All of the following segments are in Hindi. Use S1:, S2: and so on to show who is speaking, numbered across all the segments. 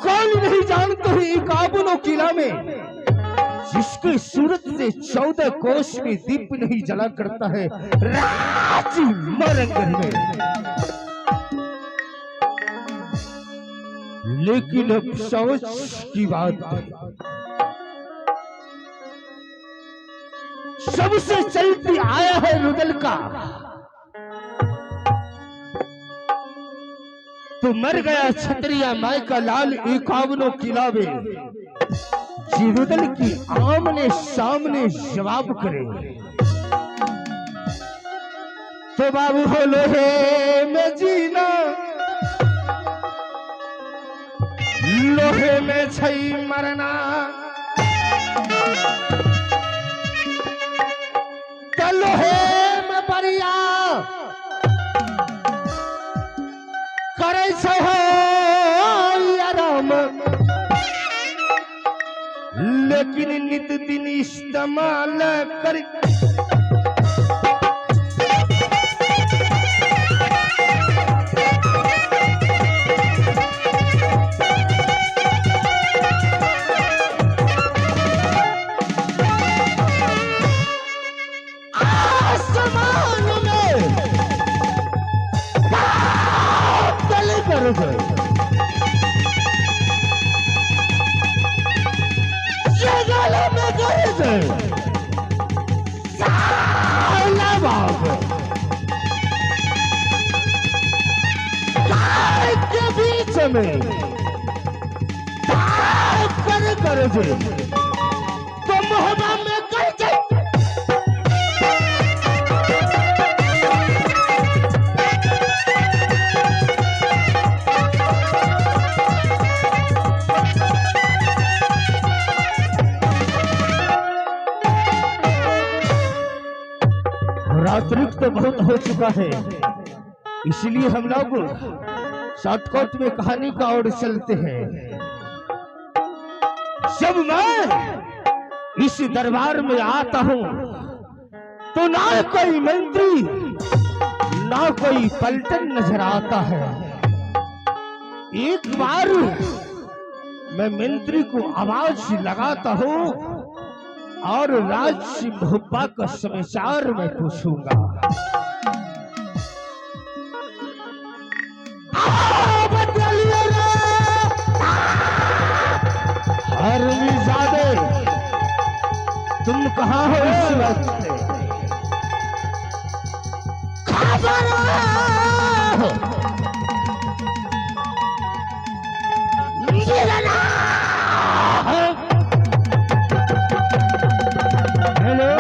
S1: कौन नहीं जानते हैं एक आबनो किला में जिसके सूरत से 14 कोष में दीप नहीं जला करता है राजी मरंगन में। लेकिन अब सोच की बात है, सबसे चलती आया है रुदल का, तो मर गया छतरिया माई का लाल एकावनो किला में। जी रुदल की आमने सामने जवाब करे तो बाबू हो लोहे में जीना, लोहे में छई मरना, लोहे में बढ़िया करे आराम, लेकिन नित दिन इस्तेमाल कर के बीच में कर तो मोहब्बत में कर रात्रि तो बहुत हो चुका है, इसलिए हम लोग शॉर्टकट में कहानी का ओर चलते हैं। जब मैं इस दरबार में आता हूं तो ना कोई मंत्री ना कोई पलटन नजर आता है। एक बार मैं मंत्री को आवाज लगाता हूं और राज भोपा का समाचार मैं पूछूंगा। हरमीजादे, तुम कहाँ हो इस वक्त? खबर हेलो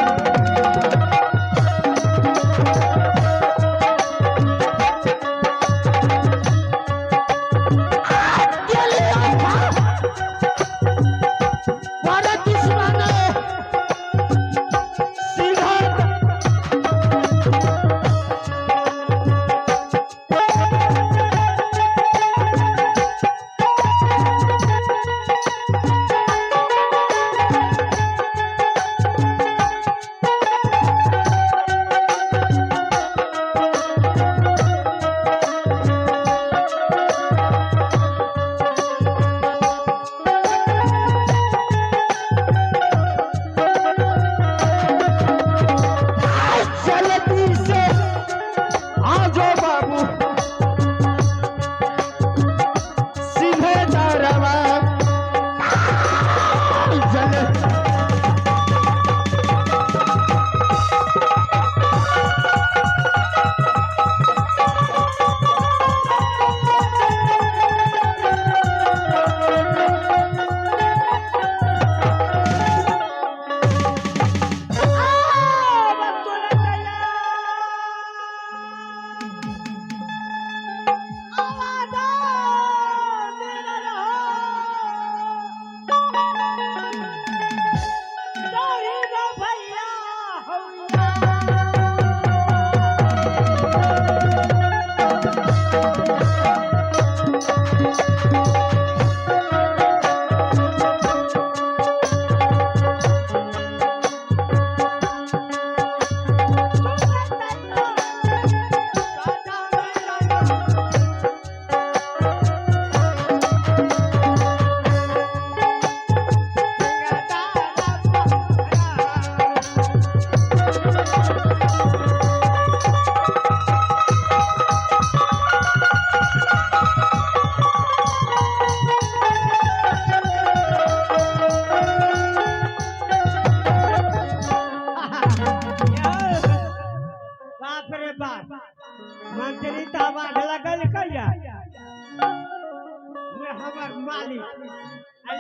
S2: हमार मालिक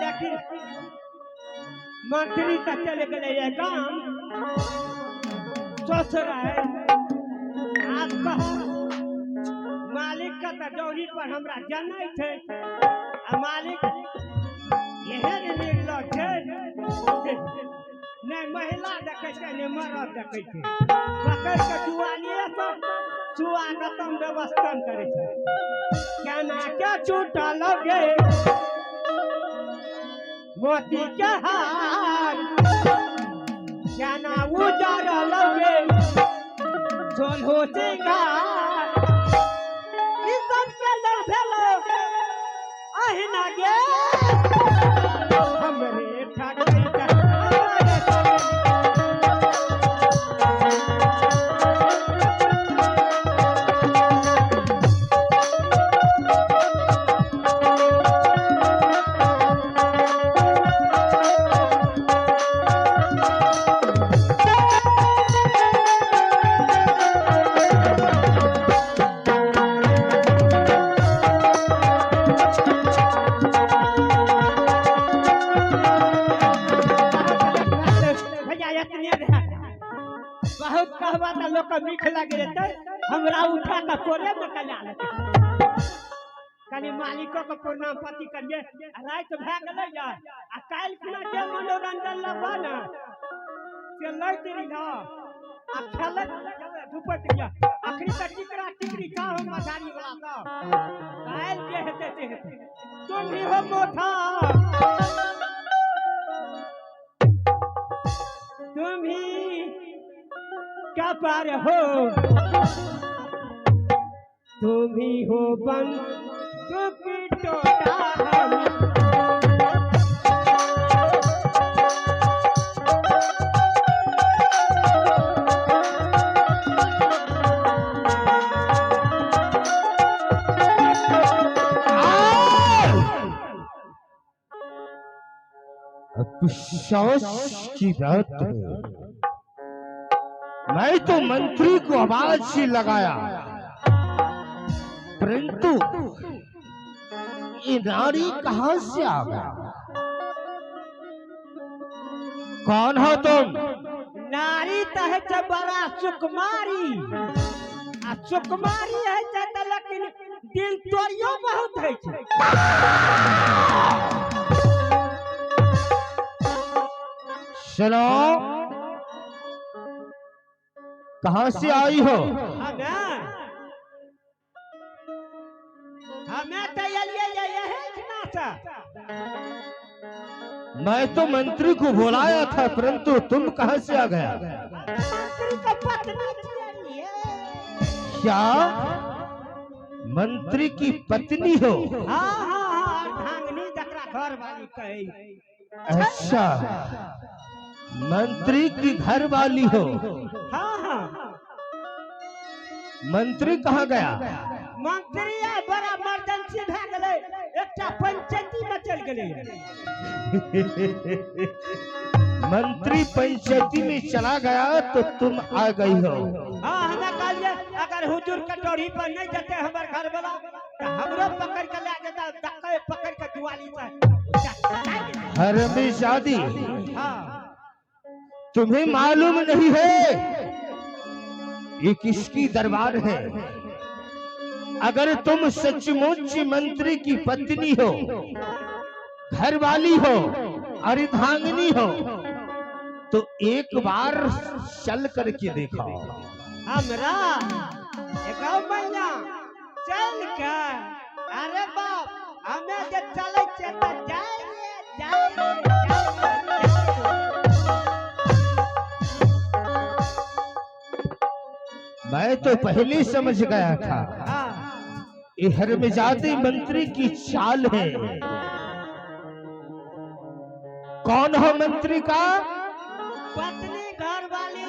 S2: लेकिन मंत्री तो चले गए ये काम सोच रहा है आप कहो मालिक का तो डोरी पर हमरा जाना थे मालिक यह निर्लो थे नहीं महिला देखे थे नहीं मर्द देखे थे पकड़ के जुआनिए पर स्वागतम व्यवस्था करे थे क्या ना क्या छूटा लगे मोती के हार क्या ना उजार लगे सोलहो सिंगार इस सब के लग भेलो अहिना गे हमरे ठाकई का बहुत कहवा त लोग मीठ लगे रहते हमरा उठा के कोरे में कला लेते कनी मालिको के प्रणाम पति करिए रात भए गेलै या आ काल खुना के मनोरंजन लबा ना से लैत रही ना आ खेलत धुपत या आखरी तक टिकरा टिकरी का हम मधारी वाला तो काल जे हेते से हेते तुम भी हो मोथा तुम ही क्या पार हो तुम ही हो बन दुख टोटा हम
S1: अविश्वास की बात है। मैं तो मंत्री को आवाज से लगाया परंतु ये नारी कहां से आ गया? कौन हो तुम?
S2: नारी तो है बड़ा सुकुमारी आ सुकुमारी है तो लेकिन दिल तोड़ियो बहुत है
S1: सुनो कहां से आई हो?
S2: हमें तो
S1: मैं तो मंत्री को बुलाया था परंतु तुम कहां से आ गया?
S2: मंत्री का पत्नी
S1: क्या मंत्री की पत्नी हो?
S2: हाँ धांगनी जकरा घर वाली कही।
S1: अच्छा मंत्री की घर वाली हो?
S2: हाँ
S1: मंत्री कहाँ गया?
S2: मंत्री बड़ा इमरजेंसी भए गेलै एकटा पंचायती में चल गेलै
S1: मंत्री पंचायती में चला गया तो तुम आ गई हो?
S2: हाँ हमें कहलिए अगर हुजूर कटोरी पर नहीं जाते हमारे घर वाला तो हमरो पकड़ के ले जाता डक्के पकड़ के जुआली से
S1: हरमी शादी।
S2: हाँ
S1: तुम्हें मालूम नहीं है ये किसकी दरबार है? अगर तुम सचमुच मंत्री की पत्नी हो, घर वाली हो, अर्धांगिनी हो तो एक बार चल करके देखो।
S2: हमरा एक महीना चल कर अरे बाप हमें जे चले तो जाए
S1: मैं तो पहले समझ गया था ये हरमजादे मंत्री की चाल है। कौन हो मंत्री का?
S2: पत्नी घर वाली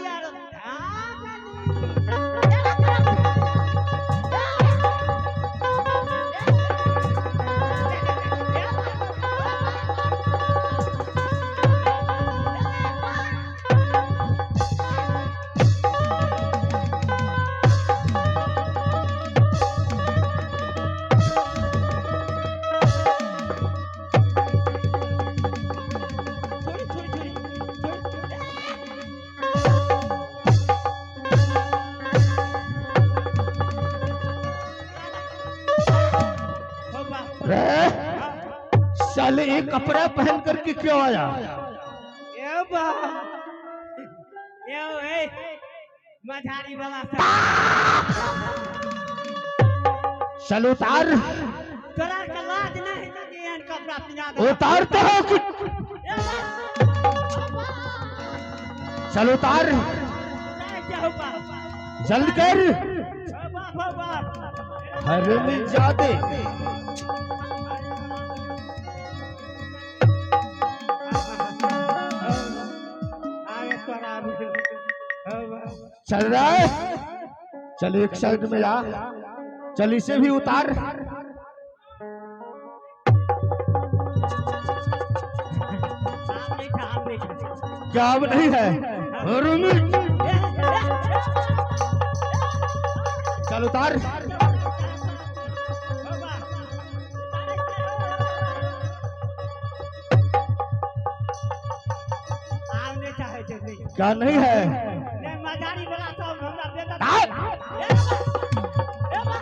S1: साले एक कपड़ा पहन करके क्यों आया?
S2: ए बा ए मझारी वाला
S1: चल उतार।
S2: तोरा के लाज नहीं कि एहन कपड़ा पिना दे।
S1: उतारते हो कि चल उतार जल्द कर। हरामजादे चल रहा है। चल एक साइड में आ। चल इसे भी उतार। क्या अब नहीं है? चल उतार। क्या नहीं है?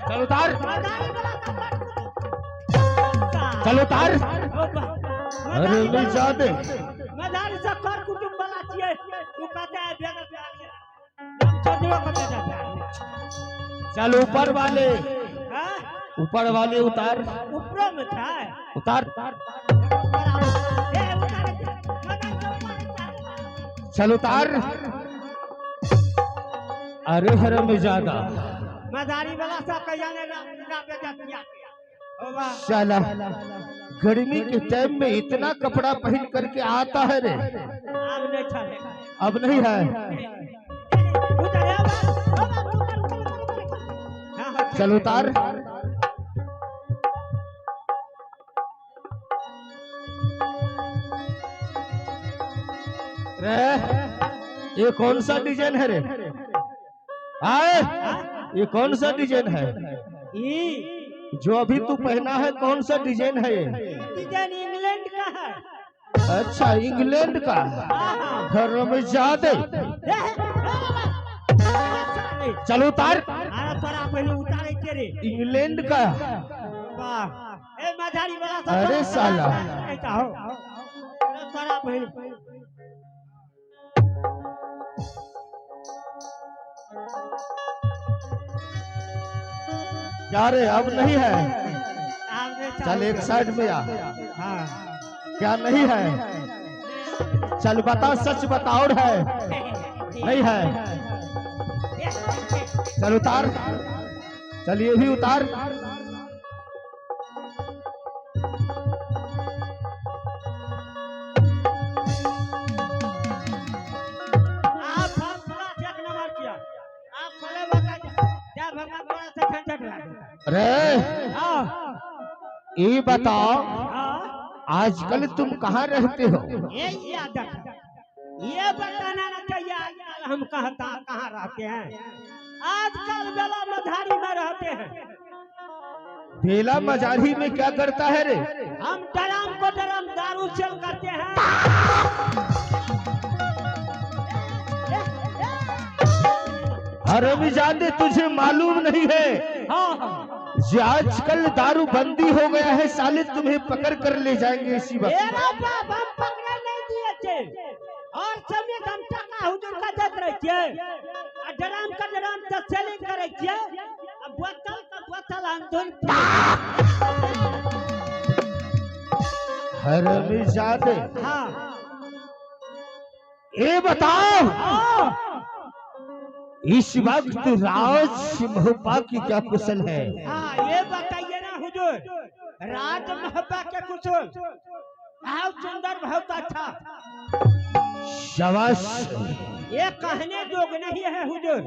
S1: चल उतार। चल उतार। अरे मिल जाते
S2: मदारी से कर कुटुंब वाला छिए। तू कहते है बेगर हम चोदरो को बेटा।
S1: चल ऊपर वाले।
S2: हां
S1: ऊपर वाले उतार।
S2: ऊपर में था
S1: उतार।
S2: ए उतार।
S1: चल उतार। अरे हरामजादा
S2: मदारी वाला सा कयाने ना बेटा किया।
S1: साला गर्मी के टाइम में इतना कपड़ा पहन करके आता है रे। अब नहीं है। चल उतार। रे ये कौन सा डिजाइन है रे? आए ये कौन सा डिजाइन है? जो अभी तू पहना है कौन सा डिजाइन है ये?
S2: डिजाइन इंग्लैंड का है।
S1: अच्छा इंग्लैंड का। हरामजादे चल उतार।
S2: उतारे तेरे
S1: इंग्लैंड का।
S2: वाह ए मझारी वाला सब।
S1: अरे साला क्या रे अब नहीं है? चल एक साइड में आ।
S2: हाँ
S1: क्या नहीं है? चल बता सच बता। और है नहीं है? चल उतार। चल ये भी उतार। अरे ये बताओ आजकल तुम कहाँ रहते हो?
S2: ये बताना ना चाहिए आजकल हम कहाँ रहते हैं। आजकल बेला मझारी में रहते हैं।
S1: बेला मझारी में क्या करता है रे?
S2: हम डराम को डराम दारू सेल करते हैं।
S1: हरामजादे तुझे मालूम नहीं है? जो आजकल दारू बंदी हो गया है साले तुम्हें पकड़ कर ले जाएंगे इसी वक्त।
S2: हम पकड़े नहीं दिए थे और समय हम टका हुजूर का देत रहे थे। डराम का डराम तो सेलिंग करे थे। अब बोतल का बोतल हम धुन।
S1: हरामजादे
S2: हाँ
S1: ये बताओ इस वक्त राज महबा की क्या कुशल है?
S2: हाँ ये बताइए ना हुजूर। राज महबा के कुशल बहुत सुंदर बहुत अच्छा।
S1: शाबाश।
S2: ये कहने जोग नहीं है हुजूर।